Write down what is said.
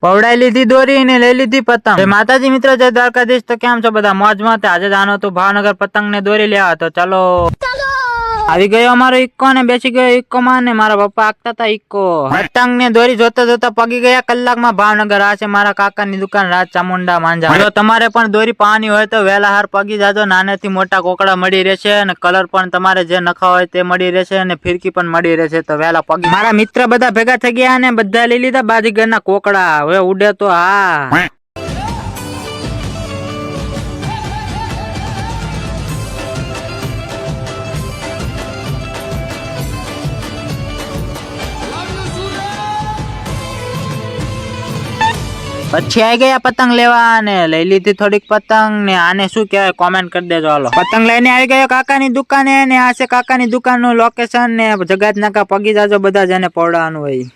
પવડાઈ લીધી દોરી ને લઈ લીધી પતંગ। જય માતાજી મિત્રો, જય દ્વારકાધીશ। તો કેમ છો બધા? મોજમાં? આજે જાનો તો ભાવનગર પતંગ ને દોરી લેવા, તો ચાલો આવી ગયો અમારો ઇક્કો ને બેસી ગયો ઇક્કો માં ને મારા પપ્પા આંકતા હતા ઇક્કો। પતંગ ને દોરી જોતા જોતા પગી ગયા કલાકમાં ભાવનગર। આ છે મારા કાકાની દુકાન રાજ ચામુંડા માંજા। જો તમારે પણ દોરી પાવાની હોય તો વહેલા હાર પગી જાજો। નાનેથી મોટા કોકડા મળી રહેશે અને કલર પણ તમારે જે નખા હોય તે મળી રહેશે અને ફિરકી પણ મળી રહેશે। તો વહેલા પગી મારા મિત્ર બધા ભેગા થઈ ગયા અને બધા લઈ લીધા બાજીગરના કોકડા। હવે ઉડે તો હા। પછી આવી ગયા પતંગ લેવા ને લઈ લીધી થોડીક પતંગ ને આને શું કહેવાય કોમેન્ટ કરી દેજો હાલો। પતંગ લઈને આવી ગયો કાકાની દુકાને ને આ છે કાકાની દુકાન નું લોકેશન ને જગાત નાકા પગી જાજો બધા જેને પવડાવવાનું હોય।